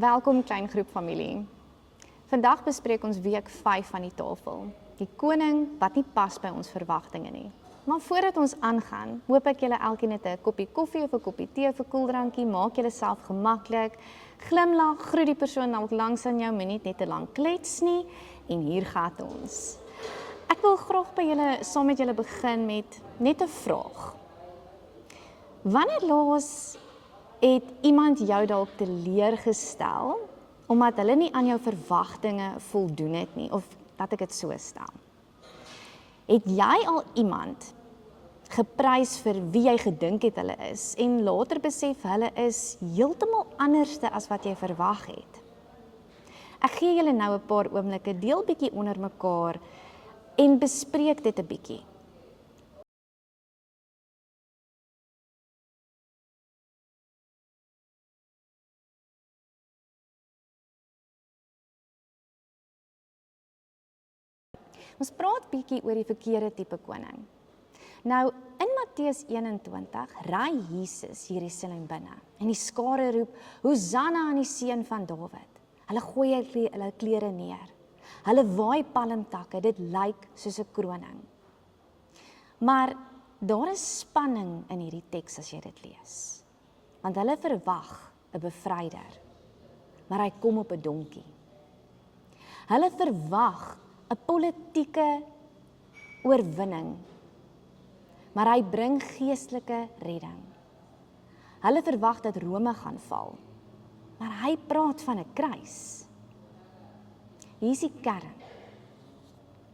Welkom klein groep familie. Vandag bespreek ons week 5 van die tafel. Die koning wat nie pas by ons verwagtinge nie. Maar voordat ons aangaan, hoop ek julle elkeen het 'n koppie koffie of 'n koppie tee of 'n koeldrankie, maak julle self gemaklik, glimlag, groet die persoon dalk langs aan jou, net te lank klets nie en hier gaan ons. Ek wil graag by julle saam met julle begin met net 'n vraag. Wanneer laas het iemand jou dalk teleurgestel omdat hulle nie aan jou verwagtinge voldoen het nie, of laat ek dit so stel. Het jy al iemand geprys vir wie jy gedink het hulle is en later besef hulle is heeltemal anderste as wat jy verwag het? Ek gee julle nou 'n paar oomblikke, deel bietjie onder mekaar en bespreek dit 'n bietjie. Ons praat bietjie oor die verkeerde tipe koning. Nou, in Matteus 21 ry Jesus Jerusalem binne en die skare roep, Hosanna aan die seun van Dawid. Hulle gooi hulle klere neer. Hulle waai palmtakke, dit lyk soos 'n kroning. Maar daar is spanning in hierdie teks as jy dit lees. Want hulle verwag 'n bevryder, maar hy kom op 'n donkie. Hulle verwag 'n politieke oorwinning, maar hy bring geestelike redding. Hulle verwag dat Rome gaan val, maar hy praat van 'n kruis. Hier is die kern.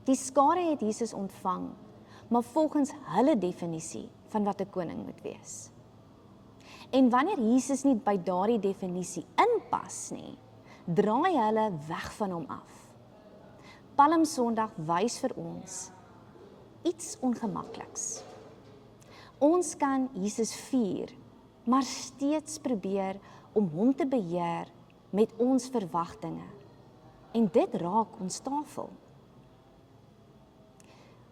Die skare het Jesus ontvang, maar volgens hulle definisie van wat 'n koning moet wees. En wanneer Jesus nie by daardie definisie inpas nie, draai hulle weg van hom af. Palmsondag wys vir ons iets ongemakliks. Ons kan Jesus vier, maar steeds probeer om hom te beheer met ons verwagtinge. En dit raak ons tafel.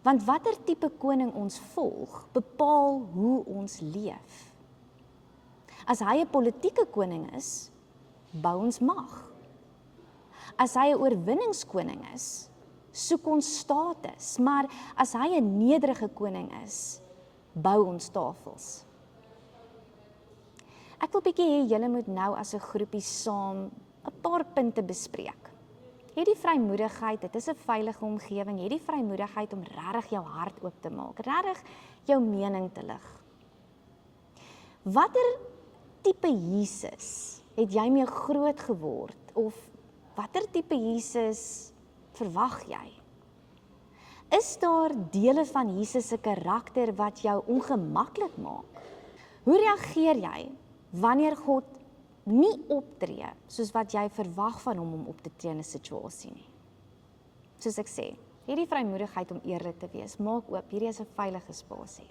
Want watter tipe koning ons volg, bepaal hoe ons leef. As hy 'n politieke koning is, bou ons mag. As hy 'n oorwinningskoning is, soek ons status, maar as hy 'n nederige koning is, bou ons tafels. Ek wil bietjie hê julle moet nou as 'n groepie saam 'n paar punte bespreek. Jy het die vrymoedigheid, dit is 'n veilige omgewing, jy het die vrymoedigheid om regtig jou hart oop te maak, regtig jou mening te lig. Watter tipe Jesus het jy mee groot geword, of watter tipe Jesus verwag jy? Is daar dele van Jesus se karakter wat jou ongemaklik maak? Hoe reageer jy wanneer God nie optree soos wat jy verwag van hom om op te tree in 'n situasie nie? Soos ek sê, hierdie vrymoedigheid om eerlik te wees, maak oop, hierdie is 'n veilige spasie.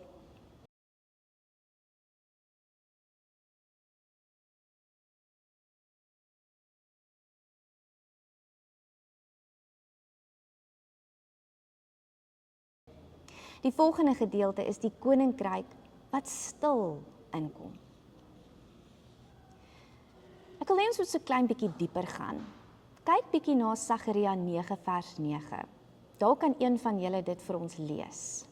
Die volgende gedeelte is die koninkryk wat stil inkom. Ek wil eens so 'n klein bietjie dieper gaan. Kyk bietjie na Sagaria 9 vers 9. Daar kan een van julle dit vir ons lees.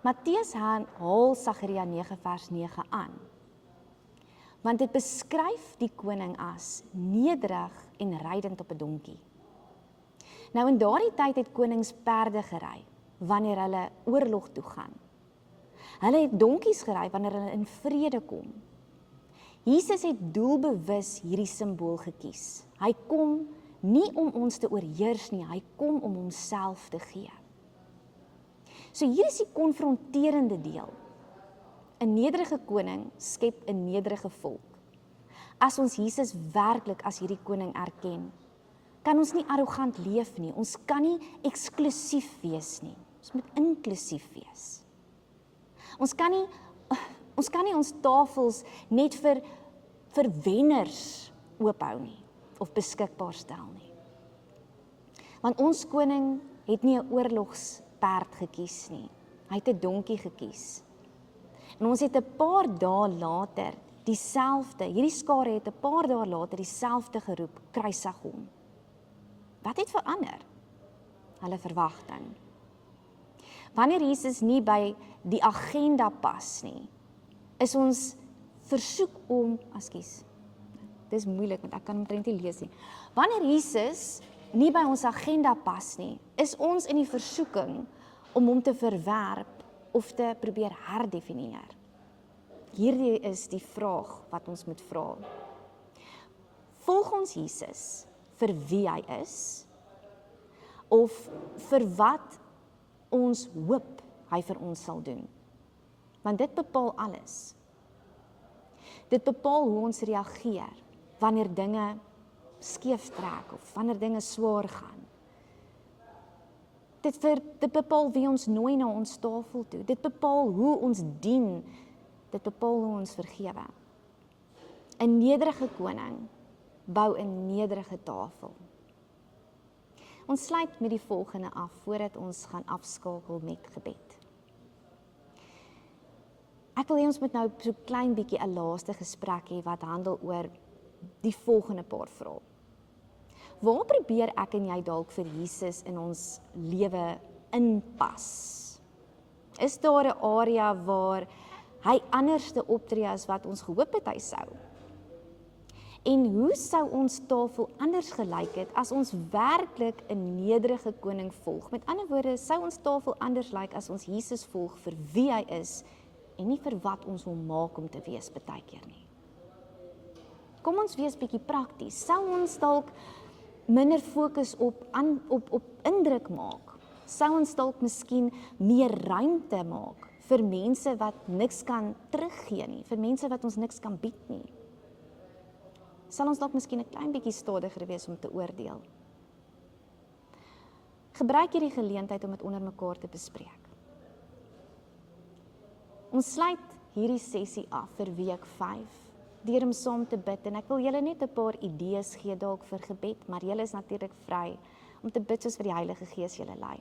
Matteus haal Sagaria 9 vers 9 aan. Want dit beskryf die koning as nederig en rydend op 'n donkie. Nou in daardie tyd het konings perde gery wanneer hulle oorlog toe gaan. Hulle het donkies gery wanneer hulle in vrede kom. Jesus het doelbewus hierdie simbool gekies. Hy kom nie om ons te oorheers nie, hy kom om homself te gee. So hier is die konfronterende deel. 'n Nederige koning skep 'n nederige volk. As ons Jesus werklik as hierdie koning erken, kan ons nie arrogant leef nie, ons kan nie eksklusief wees nie, ons moet inklusief wees. Ons kan nie ons tafels net vir wenners oophou nie, of beskikbaar stel nie. Want ons koning het nie 'n oorlogsperd gekies nie, hy het 'n donkie gekies. En ons het 'n paar dae later hierdie skare het 'n paar dae later dieselfde geroep, kruisig hom. Wat het verander? Hulle verwagting. Wanneer Jesus nie by die agenda pas nie, is ons versoek om, dis moeilik want ek kan omtrent nie lees nie. Wanneer Jesus nie by ons agenda pas nie, is ons in die versoeking om hom te verwerp of te probeer herdefinieer. Hierdie is die vraag wat ons moet vra. Volg ons Jesus vir wie hy is, of vir wat ons hoop hy vir ons sal doen? Want dit bepaal alles. Dit bepaal hoe ons reageer wanneer dinge skeef trek of wanneer dinge swaar gaan. Dit bepaal wie ons nooi na ons tafel toe. Dit bepaal hoe ons dien. Dit bepaal hoe ons vergewe. 'n Nederige koning bou 'n nederige tafel. Ons sluit met die volgende af voordat ons gaan afskakel met gebed. Ek wil hê ons moet nou so klein bietjie 'n laaste gesprek hê wat handel oor die volgende paar vrae. Waar probeer ek en jy dalk vir Jesus in ons lewe inpas? Is daar 'n area waar hy anders te optree as wat ons gehoop het hy sou? En hoe sou ons tafel anders gelyk het as ons werklik 'n nederige koning volg? Met ander woorde, sou ons tafel anders lyk as ons Jesus volg vir wie hy is en nie vir wat ons hom maak om te wees baie keer nie. Kom ons wees bietjie prakties. Sou ons dalk minder fokus op indruk maak? Sou ons dalk miskien meer ruimte maak vir mense wat niks kan teruggee nie, vir mense wat ons niks kan bied nie? Sal ons dalk miskien 'n klein bietjie stadiger wees om te oordeel? Gebruik hierdie geleentheid om dit onder mekaar te bespreek. Ons sluit hierdie sessie af vir week 5, deur om saam te bid, en ek wil julle net 'n paar idees gee dalk vir gebed, maar julle is natuurlik vry om te bid soos vir die Heilige Gees julle lei.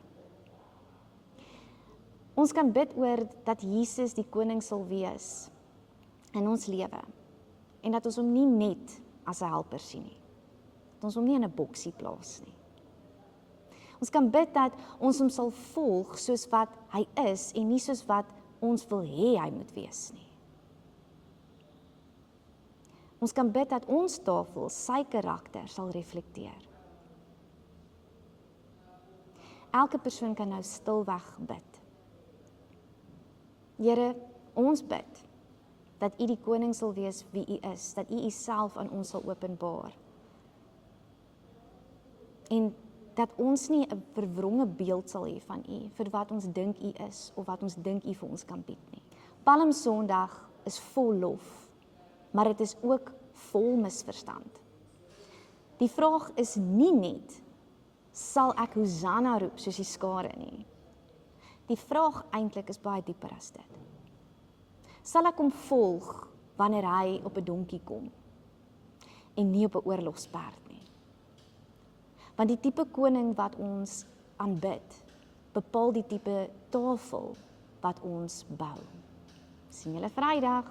Ons kan bid oor dat Jesus die koning sal wees in ons lewe, en dat ons hom nie net as 'n helper sien nie, dat ons hom nie in 'n boksie plaas nie. Ons kan bid dat ons hom sal volg soos wat hy is, en nie soos wat ons wil hê hy moet wees nie. Ons kan bid dat ons tafel sy karakter sal reflekteer. Elke persoon kan nou stilweg bid. Here, ons bid dat U die koning sal wees wie U is, dat U Uself aan ons sal openbaar. En dat ons nie 'n verwronge beeld sal hê van U, vir wat ons dink U is, of wat ons dink U vir ons kan bied nie. Palm Sondag is vol lof, maar dit is ook vol misverstand. Die vraag is nie net, sal ek Hosanna roep soos die skare nie. Die vraag eintlik is baie dieper as dit. Sal ek hom volg wanneer hy op 'n donkie kom, en nie op 'n oorlogsperd nie? Want die tipe koning wat ons aanbid, bepaal die tipe tafel wat ons bou. Sien julle Vrydag.